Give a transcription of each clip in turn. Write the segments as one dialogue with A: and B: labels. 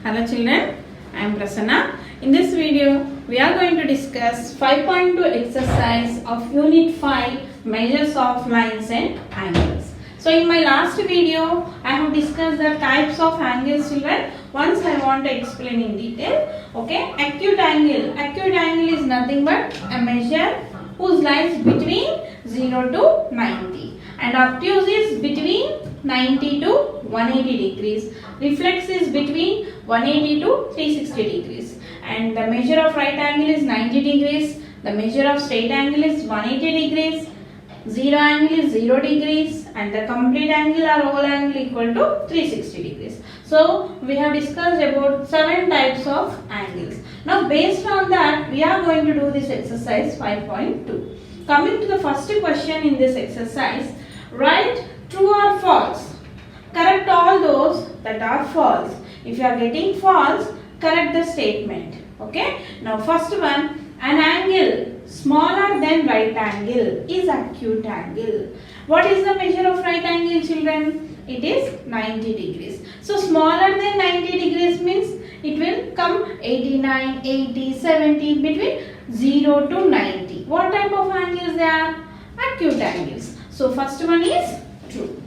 A: Hello children, I am Prasanna. In this video, we are going to discuss 5.2 exercise of Unit 5 Measures of Lines and Angles. So in my last video, I have discussed the types of angles children. Once I want to explain in detail. Okay, acute angle. Acute angle is nothing but a measure whose lies between 0 to 90. And obtuse is between 90 to 180 degrees. Reflex is between 180 to 360 degrees. And the measure of right angle is 90 degrees. The measure of straight angle is 180 degrees. Zero angle is 0 degrees. And the complete angle or whole angle equal to 360 degrees. So we have discussed about 7 types of angles. Now based on that, we are going to do this exercise 5.2. Coming to the first question in this exercise, write true or false. Correct all those that are false. If you are getting false, correct the statement. Okay. Now first one, an angle smaller than right angle is acute angle. What is the measure of right angle children? It is 90 degrees. So smaller than 90 degrees means it will come 89, 80, 70 between 0 to 90. What type of angles they are? Acute angles. So first one is true.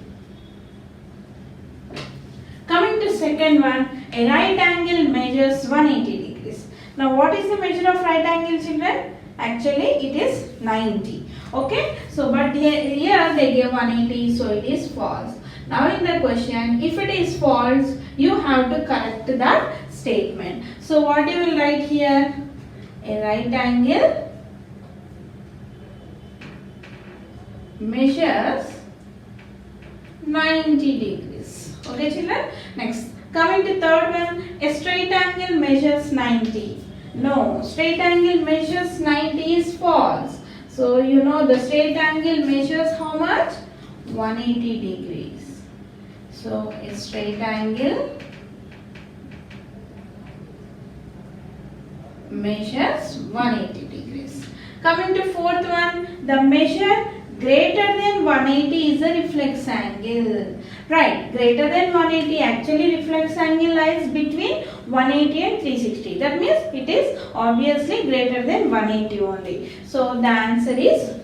A: Coming to second one, a right angle measures 180 degrees. Now what is the measure of right angle children? Actually it is 90. Okay. So but here they give 180, so it is false. Now in the question, if it is false, you have to correct that statement. So what you will write here? A right angle measures 90 degrees. Okay children. Next, coming to third one, a straight angle measures 90. No, straight angle measures 90 is false. So you know the straight angle measures how much? 180 degrees. So a straight angle measures 180 degrees. Coming to fourth one, the measure greater than 180 is a reflex angle. Right, greater than 180, actually reflex angle lies between 180 and 360. That means it is obviously greater than 180 only. So the answer is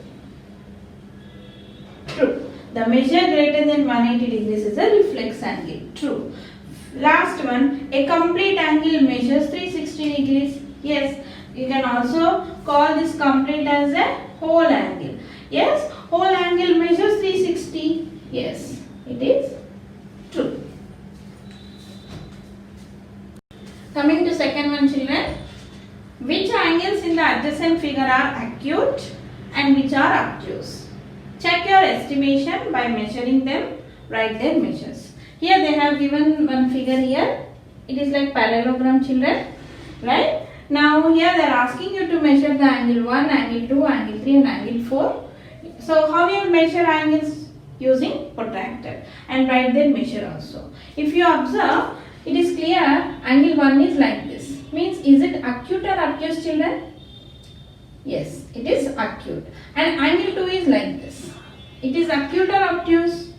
A: true. The measure greater than 180 degrees is a reflex angle. True. Last one, a complete angle measures 360 degrees. Yes, you can also call this complete as a whole angle. Yes, whole angle measures 360. Yes, it is true. Coming to second one children, which angles in the adjacent figure are acute and which are obtuse? Check your estimation by measuring them. Write their measures. Here they have given one figure here. It is like parallelogram children. Right? Now here they are asking you to measure the angle 1, angle 2, angle 3 and angle 4. So how you will measure angles? Using protractor and write their measure also. If you observe, it is clear angle 1 is like this. Means is it acute or obtuse children? Yes, it is acute. And angle 2 is like this. It is acute or obtuse?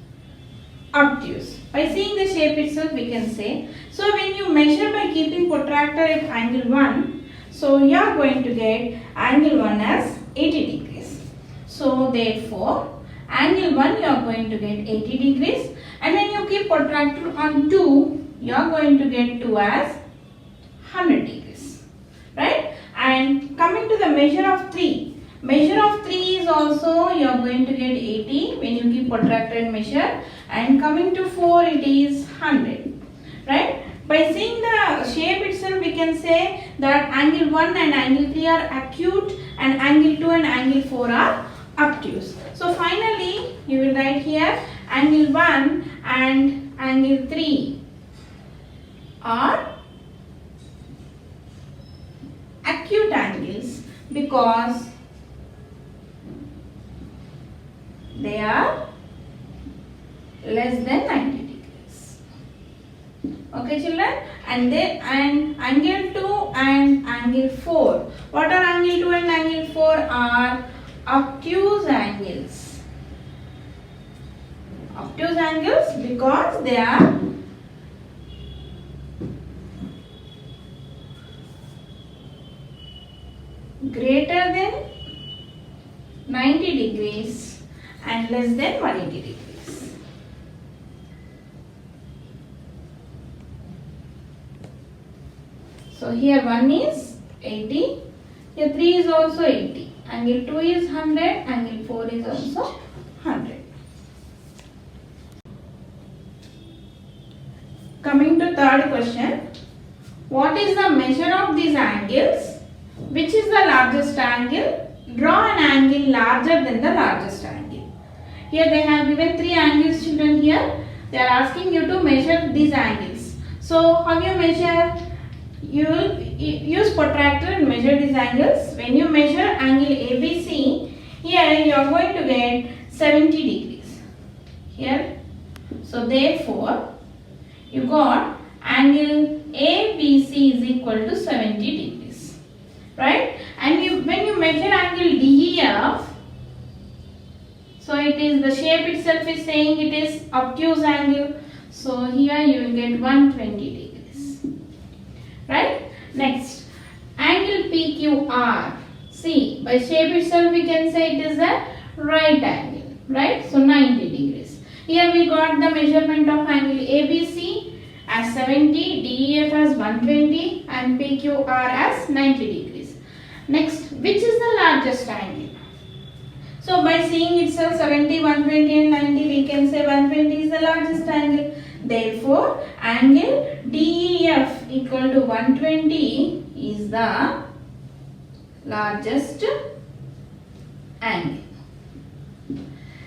A: Obtuse. By seeing the shape itself we can say. So when you measure by keeping protractor at angle 1, so you are going to get angle 1 as 80 degrees. So therefore angle 1 you are going to get 80 degrees, and when you keep protractor on 2, you are going to get 2 as 100 degrees. Right? And coming to the measure of 3. Measure of 3 is also you are going to get 80 when you keep protractor and measure, and coming to 4 it is 100. Right? By seeing the shape itself we can say that angle 1 and angle 3 are acute and angle 2 and angle 4 are obtuse. So finally you will write here angle 1 and angle 3 are acute angles because they are less than 90 degrees. Okay children, and angle 2 and angle 4. What are angle 2 and angle 4? Are obtuse angles. Obtuse angles because they are greater than 90 degrees and less than 180 degrees. So here 1 is 80, here 3 is also 80, angle 2 is 100, angle 4 is also 100. Coming to third question, what is the measure of these angles? Which is the largest angle? Draw an angle larger than the largest angle. Here they have given 3 angles, children. Here they are asking you to measure these angles. So how you measure? You will use protractor and measure these angles. When you measure angle ABC, here you are going to get 70 degrees. Here, so therefore you got angle ABC is equal to 70 degrees, right? And when you measure angle DEF, so it is the shape itself is saying it is obtuse angle. So here you will get 120 degrees, right? Next, angle PQR. See, by shape itself we can say it is a right angle, right? So 90 degrees. Here we got the measurement of angle ABC as 70, DEF as 120 and PQR as 90 degrees. Next, which is the largest angle? So by seeing itself 70, 120 and 90, we can say 120 is the largest angle. Therefore, angle DEF equal to 120 is the largest angle.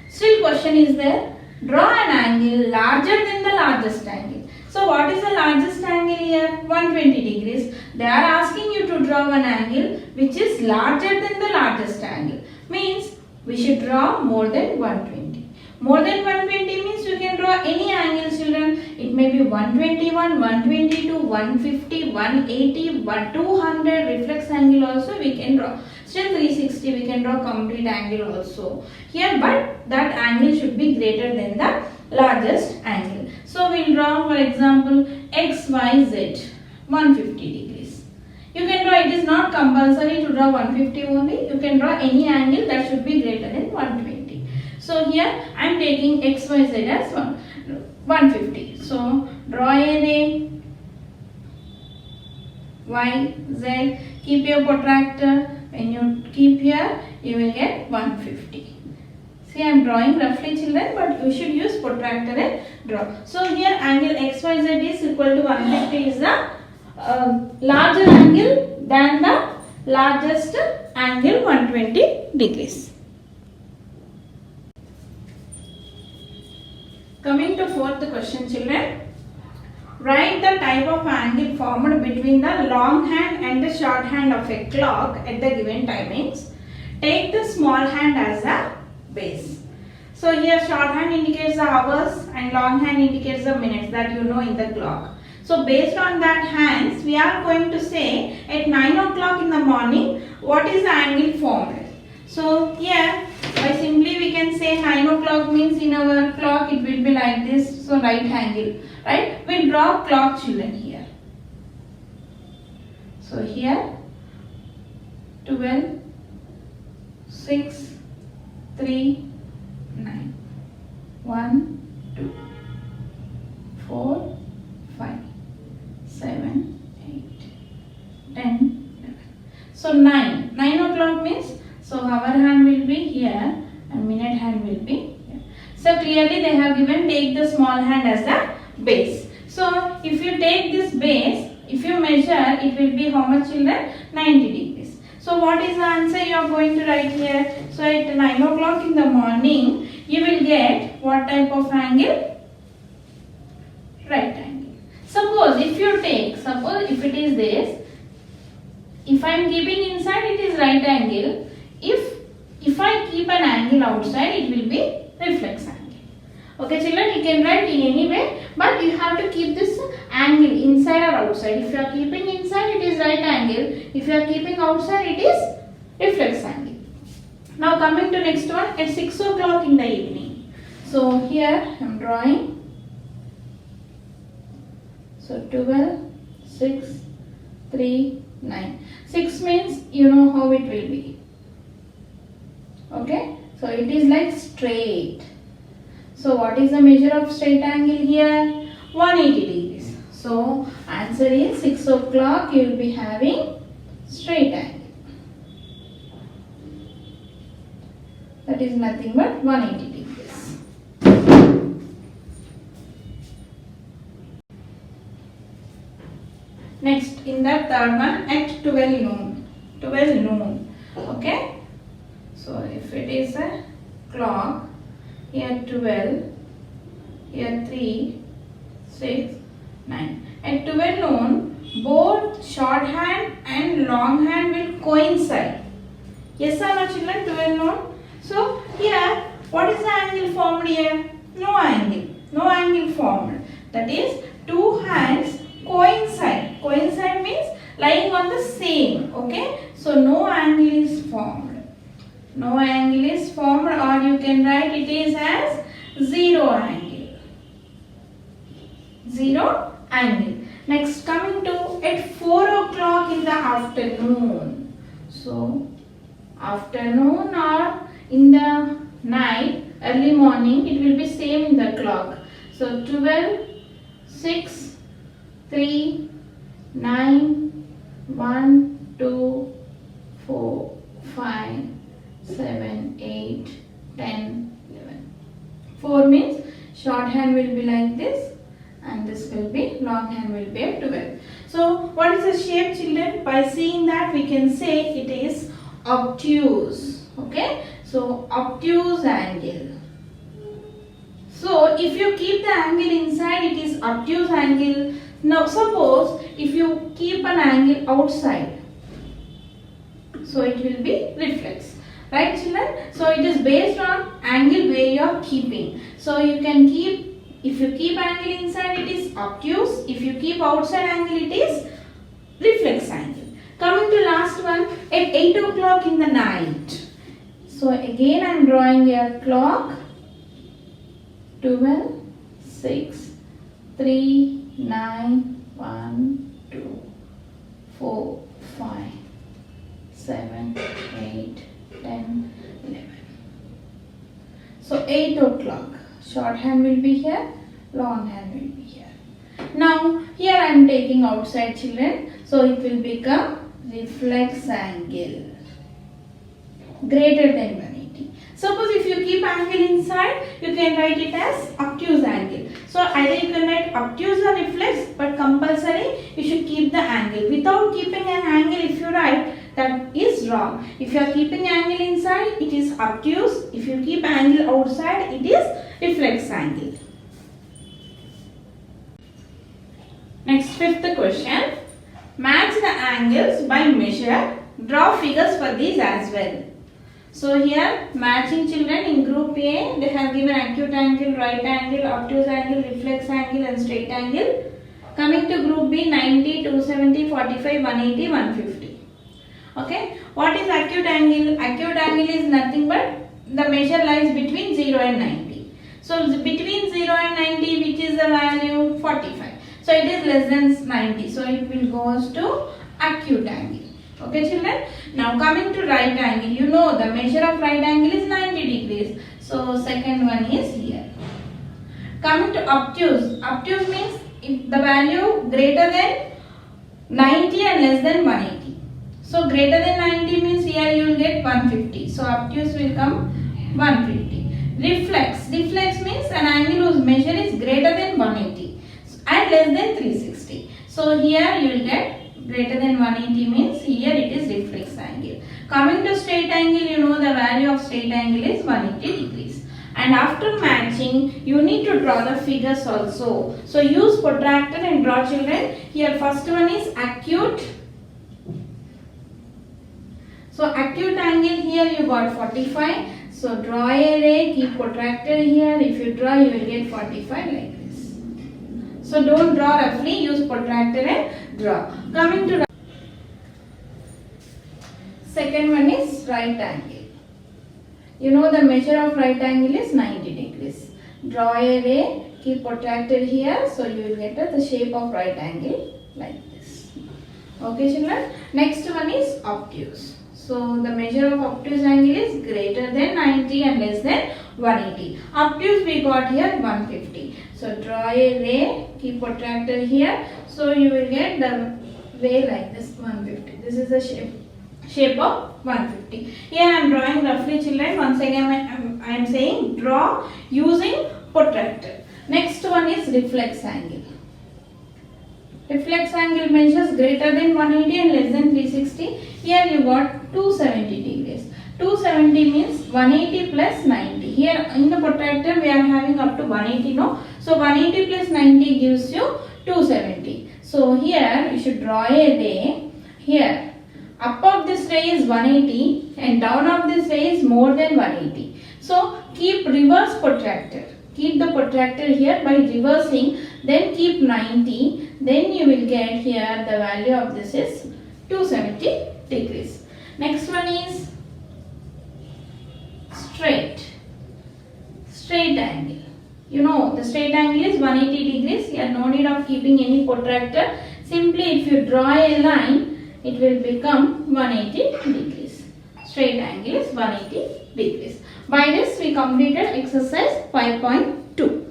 A: Still question is there. Draw an angle larger than the largest angle. So what is the largest angle here? 120 degrees. They are asking you to draw an angle which is larger than the largest angle. Means we should draw more than 120. More than 120 means you can draw any angle, children. It may be 121, 122, 150, 180, 200 reflex angle also we can draw. Still 360 we can draw complete angle also here, but that angle should be greater than the largest angle. So we will draw, for example, XYZ 150 degrees. You can draw, it is not compulsory to draw 150 only. You can draw any angle that should be greater than 120. So here I am taking XYZ as 150. So draw a ray, Y, Z, keep your protractor. When you keep here, you will get 150. See, I am drawing roughly, children, but you should use protractor and draw. So here angle XYZ is equal to 150 is the larger angle than the largest angle 120 degrees. Coming to fourth question, children. Write the type of angle formed between the long hand and the short hand of a clock at the given timings. Take the small hand as a base. So here short hand indicates the hours and long hand indicates the minutes that you know in the clock. So based on that hands, we are going to say at 9 o'clock in the morning what is the angle formed. So here by simply we can say 9 o'clock means in our clock it will be like this. So right angle, right? We will draw clock, children, here. So here 12, 6, 3, 9, 1, 2, 4, 5, 7, 8, 10, 11. So 9 o'clock means, so hour hand will be here and minute hand will be here. So clearly they have given take the small hand as the base. So if you take this base, if you measure, it will be how much, children? 90 degrees. So what is the answer you are going to write here? So at 9 o'clock in the morning, you will get what type of angle? Right angle. Suppose if you take, suppose if it is this, if I am keeping inside, it is right angle. If I keep an angle outside, it will be reflex angle. Okay, children, you can write in any way, but you have to keep this angle inside or outside. If you are keeping inside, it is right angle. If you are keeping outside, it is reflex angle. Now coming to next one, at 6 o'clock in the evening. So here I am drawing. So 12, 6, 3, 9. 6 means you know how it will be. Okay, so it is like straight. So what is the measure of straight angle here? 180 degrees. So answer is 6 o'clock you will be having straight angle. That is nothing but 180 degrees. Next, in the third one, at 12 noon. 12 noon. Okay. So if it is a clock, here 12, here 3, 6, 9. At 12 noon, both shorthand and longhand will coincide. Yes or no, children? 12 noon. So here, what is the angle formed here? No angle. No angle formed. That is, two hands coincide. Coincide means lying on the same. Okay. So no angle is formed. No angle is formed, or you can write it is as zero angle. Zero angle. Next, coming to at 4 o'clock in the afternoon. So afternoon or in the night, early morning, it will be same in the clock. So 12, 6, 3, 9, 1, 2, 4, 5, 7, 8, 10, 11. 4 means shorthand will be like this and this will be longhand will be at 12. So what is the shape, children? By seeing that we can say it is obtuse. Okay. So obtuse angle. So if you keep the angle inside, it is obtuse angle. Now suppose if you keep an angle outside, so it will be reflex. Right, children? So it is based on angle where you are keeping. So you can keep, if you keep angle inside, it is obtuse. If you keep outside angle, it is reflex angle. Coming to last one, at 8 o'clock in the night. So again I am drawing a clock. 12, 6, 3, 9, 1, 2, 4, 5, 7, 8, 10, 11. So 8 o'clock. Shorthand will be here, longhand will be here. Now here I am taking outside, children. So it will become reflex angle greater than 180. Suppose if you keep angle inside, you can write it as obtuse angle. So either you can write obtuse or reflex, but compulsory you should keep the angle. Without keeping an angle, if you write, that is wrong. If you are keeping angle inside, it is obtuse. If you keep angle outside, it is reflex angle. Next, fifth question. Match the angles by measure. Draw figures for these as well. So here, matching, children, in group A, they have given acute angle, right angle, obtuse angle, reflex angle and straight angle. Coming to group B, 90, 270, 45, 180, 150. Okay. What is acute angle? Acute angle is nothing but the measure lies between 0 and 90. So between 0 and 90, which is the value? 45. So it is less than 90. So it will goes to acute angle. Okay, children. Now coming to right angle, you know the measure of right angle is 90 degrees. So second one is here. Coming to obtuse. Obtuse means if the value greater than 90 and less than 180. So greater than 90 means here you will get 150. So obtuse will come 150. Reflex. Reflex means an angle whose measure is greater than 180 and less than 360. So here you will get greater than 180 means here it is reflex angle. Coming to straight angle, you know the value of straight angle is 180 degrees. And after matching, you need to draw the figures also. So use protractor and draw, children. Here first one is acute. So acute angle here you got 45. So draw a ray, keep protractor here. If you draw, you will get 45 like this. So don't draw roughly, use protractor and draw. Coming to second one is right angle. You know the measure of right angle is 90 degrees. Draw a ray, keep protractor here. So you will get the shape of right angle like this. Okay children. Next one is obtuse. So the measure of obtuse angle is greater than 90 and less than 180. Obtuse we got here 150. So draw a ray, keep protractor here. So you will get the ray like this 150. This is the shape of 150. Here I am drawing roughly children. Once again I am saying draw using protractor. Next one is reflex angle. Reflex angle measures greater than 180 and less than 360. Here you got 270 degrees. 270 means 180 plus 90. Here in the protractor we are having up to 180 no. So 180 plus 90 gives you 270. So here you should draw a ray. Here up of this ray is 180 and down of this ray is more than 180. So keep reverse protractor. Keep the protractor here by reversing, then keep 90. Then you will get here the value of this is 270 degrees. Next one is straight angle. You know the straight angle is 180 degrees. Here no need of keeping any protractor. Simply if you draw a line, it will become 180 degrees. Straight angle is 180 degrees. By this we completed exercise 5.2.